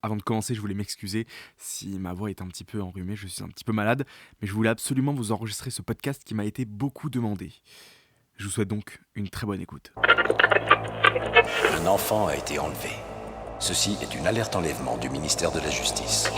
Avant de commencer, je voulais m'excuser si ma voix est un petit peu enrhumée, je suis un petit peu malade, mais je voulais absolument vous enregistrer ce podcast qui m'a été beaucoup demandé. Je vous souhaite donc une très bonne écoute. Un enfant a été enlevé. Ceci est une alerte enlèvement du ministère de la Justice.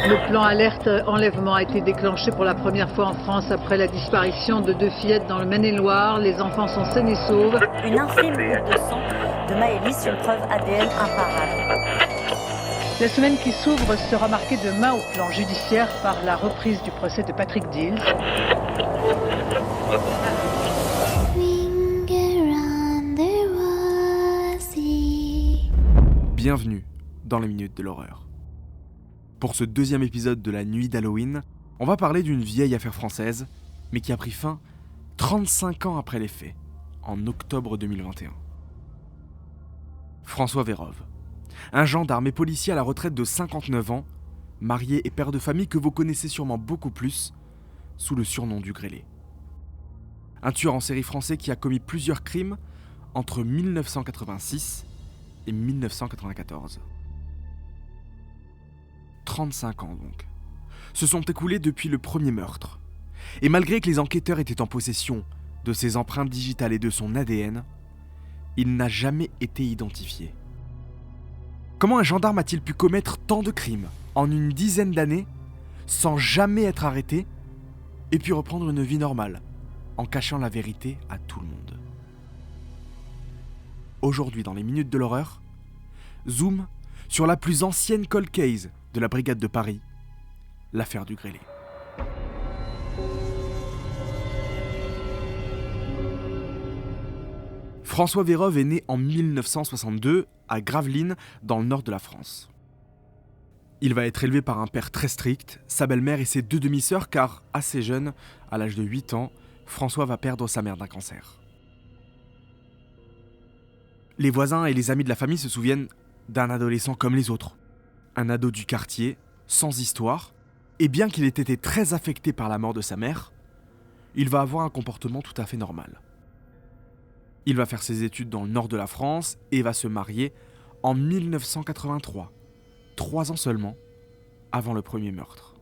Le plan alerte enlèvement a été déclenché pour la première fois en France après la disparition de 2 fillettes dans le Maine-et-Loire. Les enfants sont sains et saufs. Une infime goutte de sang de Maëlys, une preuve ADN imparable. La semaine qui s'ouvre sera marquée de main au plan judiciaire par la reprise du procès de Patrick Dills. Bienvenue dans les Minutes de l'Horreur. Pour ce deuxième épisode de la nuit d'Halloween, on va parler d'une vieille affaire française, mais qui a pris fin 35 ans après les faits, en octobre 2021. François Vérove, un gendarme et policier à la retraite de 59 ans, marié et père de famille que vous connaissez sûrement beaucoup plus sous le surnom du Grêlé. Un tueur en série français qui a commis plusieurs crimes entre 1986 et 1994. 35 ans donc. Se sont écoulés depuis le premier meurtre. Et malgré que les enquêteurs étaient en possession de ses empreintes digitales et de son ADN, il n'a jamais été identifié. Comment un gendarme a-t-il pu commettre tant de crimes en une dizaine d'années sans jamais être arrêté et puis reprendre une vie normale en cachant la vérité à tout le monde? Aujourd'hui, dans les Minutes de l'Horreur, zoom sur la plus ancienne cold case de la brigade de Paris, l'affaire du Grêlé. François Vérove est né en 1962 à Gravelines, dans le nord de la France. Il va être élevé par un père très strict, sa belle-mère et ses 2 demi-sœurs, car assez jeune, à l'âge de 8 ans, François va perdre sa mère d'un cancer. Les voisins et les amis de la famille se souviennent d'un adolescent comme les autres. Un ado du quartier, sans histoire, et bien qu'il ait été très affecté par la mort de sa mère, il va avoir un comportement tout à fait normal. Il va faire ses études dans le nord de la France et va se marier en 1983, 3 ans seulement avant le premier meurtre.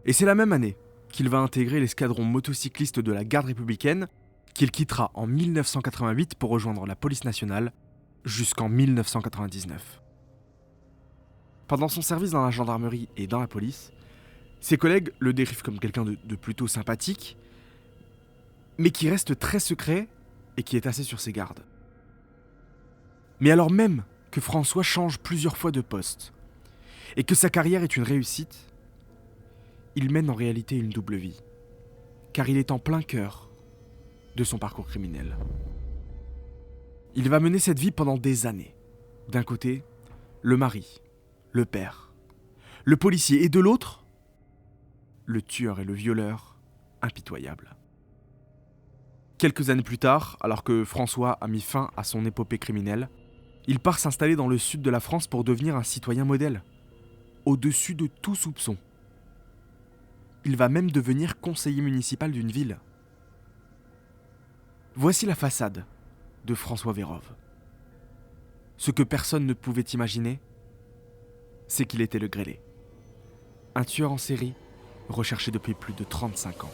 Et c'est la même année qu'il va intégrer l'escadron motocycliste de la garde républicaine, qu'il quittera en 1988 pour rejoindre la police nationale jusqu'en 1999. Pendant son service dans la gendarmerie et dans la police, ses collègues le décrivent comme quelqu'un de plutôt sympathique, mais qui reste très secret et qui est assez sur ses gardes. Mais alors même que François change plusieurs fois de poste et que sa carrière est une réussite, il mène en réalité une double vie, car il est en plein cœur de son parcours criminel. Il va mener cette vie pendant des années. D'un côté, le mari, le père, le policier, et de l'autre, le tueur et le violeur impitoyable. Quelques années plus tard, alors que François a mis fin à son épopée criminelle, il part s'installer dans le sud de la France pour devenir un citoyen modèle, au-dessus de tout soupçon. Il va même devenir conseiller municipal d'une ville. Voici la façade de François Vérove. Ce que personne ne pouvait imaginer, c'est qu'il était le Grêlé. Un tueur en série recherché depuis plus de 35 ans.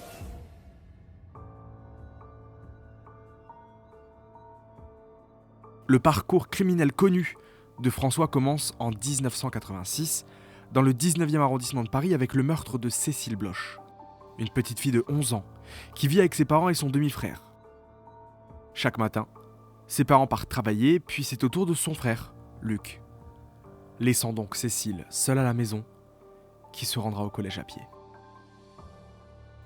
Le parcours criminel connu de François commence en 1986 dans le 19e arrondissement de Paris avec le meurtre de Cécile Bloch, une petite fille de 11 ans qui vit avec ses parents et son demi-frère. Chaque matin, ses parents partent travailler, puis c'est au tour de son frère, Luc, laissant donc Cécile seule à la maison, qui se rendra au collège à pied.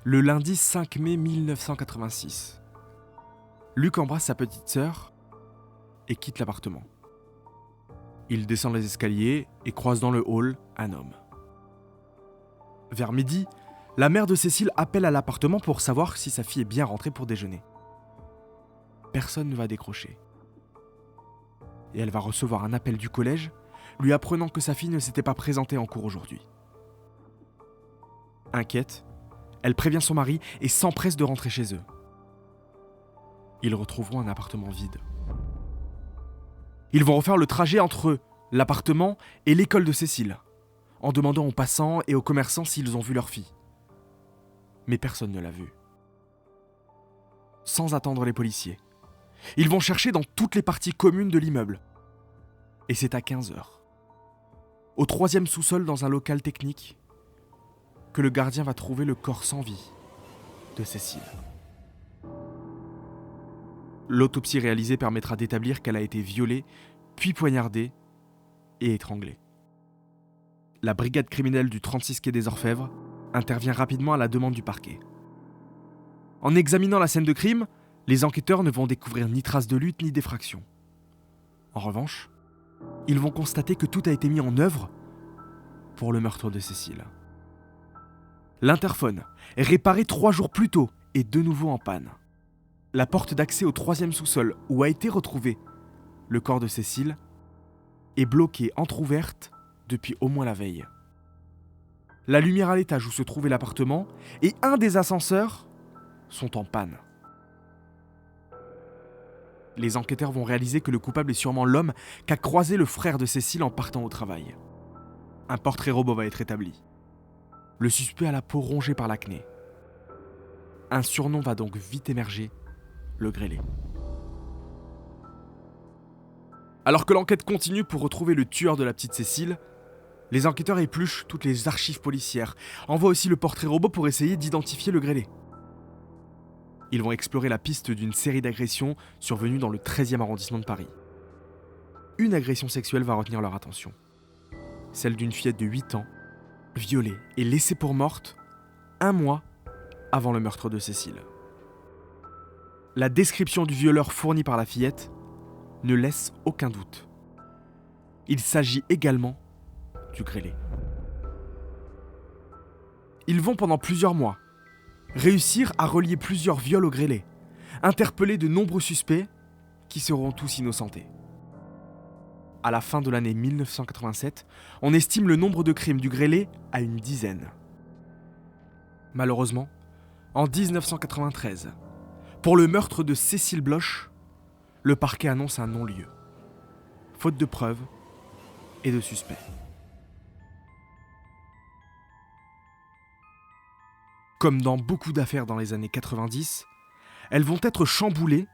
Le lundi 5 mai 1986, Luc embrasse sa petite sœur et quitte l'appartement. Il descend les escaliers et croise dans le hall un homme. Vers midi, la mère de Cécile appelle à l'appartement pour savoir si sa fille est bien rentrée pour déjeuner. Personne ne va décrocher. Et elle va recevoir un appel du collège lui apprenant que sa fille ne s'était pas présentée en cours aujourd'hui. Inquiète, elle prévient son mari et s'empresse de rentrer chez eux. Ils retrouveront un appartement vide. Ils vont refaire le trajet entre l'appartement et l'école de Cécile, en demandant aux passants et aux commerçants s'ils ont vu leur fille. Mais personne ne l'a vue. Sans attendre les policiers, ils vont chercher dans toutes les parties communes de l'immeuble. Et c'est à 15h, au 3e sous-sol dans un local technique, que le gardien va trouver le corps sans vie de Cécile. L'autopsie réalisée permettra d'établir qu'elle a été violée, puis poignardée et étranglée. La brigade criminelle du 36 quai des Orfèvres intervient rapidement à la demande du parquet. En examinant la scène de crime, les enquêteurs ne vont découvrir ni traces de lutte ni d'effraction. En revanche, ils vont constater que tout a été mis en œuvre pour le meurtre de Cécile. L'interphone est réparé 3 jours plus tôt et de nouveau en panne. La porte d'accès au 3e sous-sol où a été retrouvé le corps de Cécile est bloquée entr'ouverte depuis au moins la veille. La lumière à l'étage où se trouvait l'appartement et un des ascenseurs sont en panne. Les enquêteurs vont réaliser que le coupable est sûrement l'homme qu'a croisé le frère de Cécile en partant au travail. Un portrait robot va être établi. Le suspect a la peau rongée par l'acné. Un surnom va donc vite émerger, le grêlé. Alors que l'enquête continue pour retrouver le tueur de la petite Cécile, les enquêteurs épluchent toutes les archives policières, envoient aussi le portrait robot pour essayer d'identifier le grêlé. Ils vont explorer la piste d'une série d'agressions survenues dans le 13e arrondissement de Paris. Une agression sexuelle va retenir leur attention. Celle d'une fillette de 8 ans, violée et laissée pour morte 1 mois avant le meurtre de Cécile. La description du violeur fournie par la fillette ne laisse aucun doute. Il s'agit également du grêlé. Ils vont pendant plusieurs mois réussir à relier plusieurs viols au grêlé, interpeller de nombreux suspects qui seront tous innocentés. À la fin de l'année 1987, on estime le nombre de crimes du grêlé à une dizaine. Malheureusement, en 1993, pour le meurtre de Cécile Bloch, le parquet annonce un non-lieu, faute de preuves et de suspects. Comme dans beaucoup d'affaires dans les années 90, elles vont être chamboulées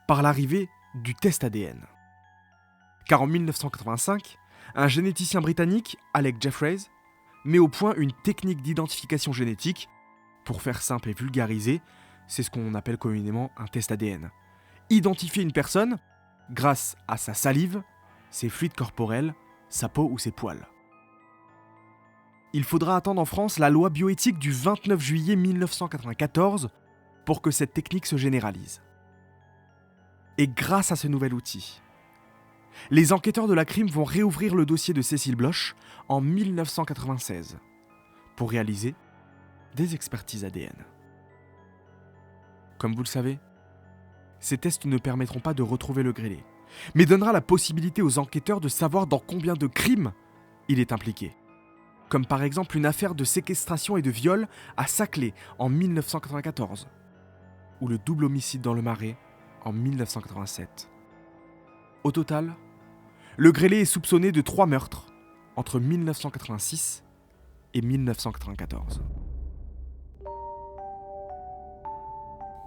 par l'arrivée du test ADN. Car en 1985, un généticien britannique, Alec Jeffreys, met au point une technique d'identification génétique. Pour faire simple et vulgarisé, c'est ce qu'on appelle communément un test ADN. Identifier une personne grâce à sa salive, ses fluides corporels, sa peau ou ses poils. Il faudra attendre en France la loi bioéthique du 29 juillet 1994 pour que cette technique se généralise. Et grâce à ce nouvel outil, les enquêteurs de la crime vont réouvrir le dossier de Cécile Bloch en 1996 pour réaliser des expertises ADN. Comme vous le savez, ces tests ne permettront pas de retrouver le grêlé, mais donnera la possibilité aux enquêteurs de savoir dans combien de crimes il est impliqué. Comme par exemple une affaire de séquestration et de viol à Saclay en 1994, ou le double homicide dans le Marais en 1987. Au total, le grêlé est soupçonné de 3 meurtres entre 1986 et 1994.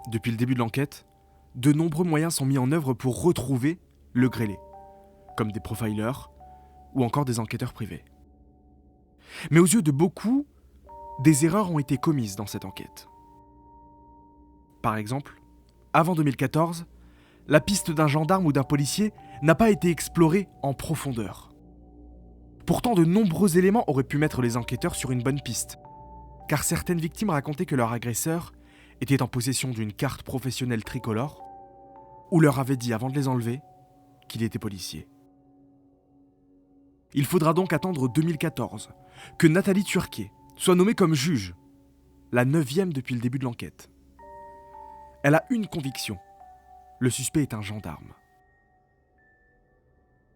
Depuis le début de l'enquête, de nombreux moyens sont mis en œuvre pour retrouver le grêlé, comme des profilers ou encore des enquêteurs privés. Mais aux yeux de beaucoup, des erreurs ont été commises dans cette enquête. Par exemple, avant 2014, la piste d'un gendarme ou d'un policier n'a pas été explorée en profondeur. Pourtant, de nombreux éléments auraient pu mettre les enquêteurs sur une bonne piste, car certaines victimes racontaient que leur agresseur était en possession d'une carte professionnelle tricolore ou leur avait dit avant de les enlever qu'il était policier. Il faudra donc attendre 2014 que Nathalie Turquet soit nommée comme juge, la 9e depuis le début de l'enquête. Elle a une conviction, le suspect est un gendarme.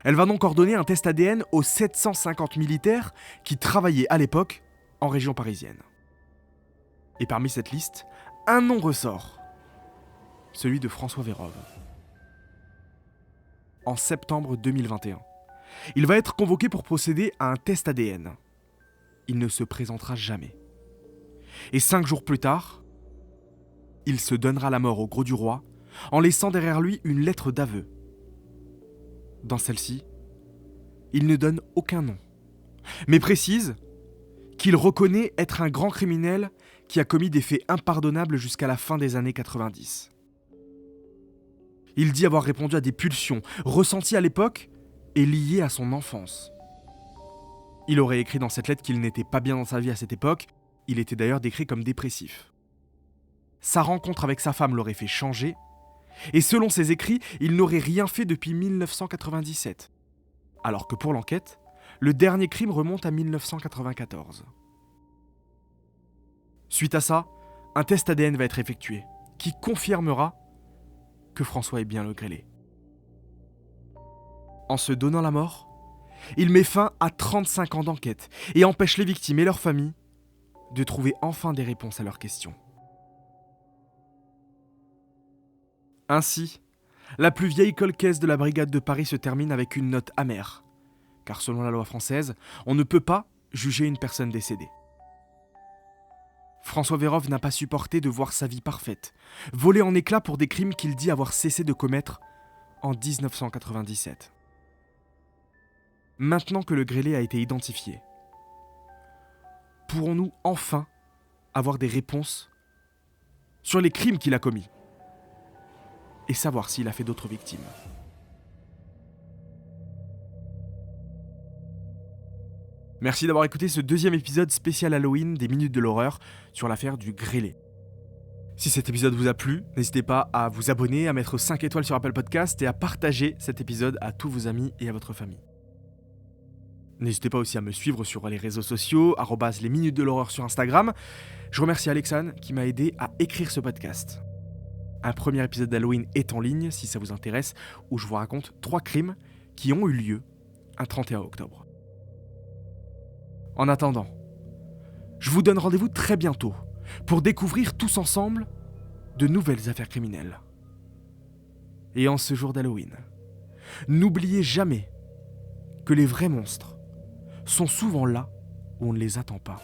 Elle va donc ordonner un test ADN aux 750 militaires qui travaillaient à l'époque en région parisienne. Et parmi cette liste, un nom ressort, celui de François Vérove. en septembre 2021. Il va être convoqué pour procéder à un test ADN. Il ne se présentera jamais. Et 5 jours plus tard, il se donnera la mort au Grau du Roi en laissant derrière lui une lettre d'aveu. Dans celle-ci, il ne donne aucun nom, mais précise qu'il reconnaît être un grand criminel qui a commis des faits impardonnables jusqu'à la fin des années 90. Il dit avoir répondu à des pulsions ressenties à l'époque et liées à son enfance. Il aurait écrit dans cette lettre qu'il n'était pas bien dans sa vie à cette époque, il était d'ailleurs décrit comme dépressif. Sa rencontre avec sa femme l'aurait fait changer, et selon ses écrits, il n'aurait rien fait depuis 1997. Alors que pour l'enquête, le dernier crime remonte à 1994. Suite à ça, un test ADN va être effectué, qui confirmera que François est bien le grêlé. En se donnant la mort, il met fin à 35 ans d'enquête et empêche les victimes et leurs familles de trouver enfin des réponses à leurs questions. Ainsi, la plus vieille cold case de la brigade de Paris se termine avec une note amère, car selon la loi française, on ne peut pas juger une personne décédée. François Vérove n'a pas supporté de voir sa vie parfaite, volée en éclats pour des crimes qu'il dit avoir cessé de commettre en 1997. Maintenant que le grêlé a été identifié, pourrons-nous enfin avoir des réponses sur les crimes qu'il a commis et savoir s'il a fait d'autres victimes. Merci d'avoir écouté ce deuxième épisode spécial Halloween des Minutes de l'Horreur sur l'affaire du grêlé. Si cet épisode vous a plu, n'hésitez pas à vous abonner, à mettre 5 étoiles sur Apple Podcast et à partager cet épisode à tous vos amis et à votre famille. N'hésitez pas aussi à me suivre sur les réseaux sociaux, @les Minutes de l'Horreur sur Instagram. Je remercie Alexandre qui m'a aidé à écrire ce podcast. Un premier épisode d'Halloween est en ligne si ça vous intéresse, où je vous raconte 3 crimes qui ont eu lieu un 31 octobre. En attendant, je vous donne rendez-vous très bientôt pour découvrir tous ensemble de nouvelles affaires criminelles. Et en ce jour d'Halloween, n'oubliez jamais que les vrais monstres sont souvent là où on ne les attend pas.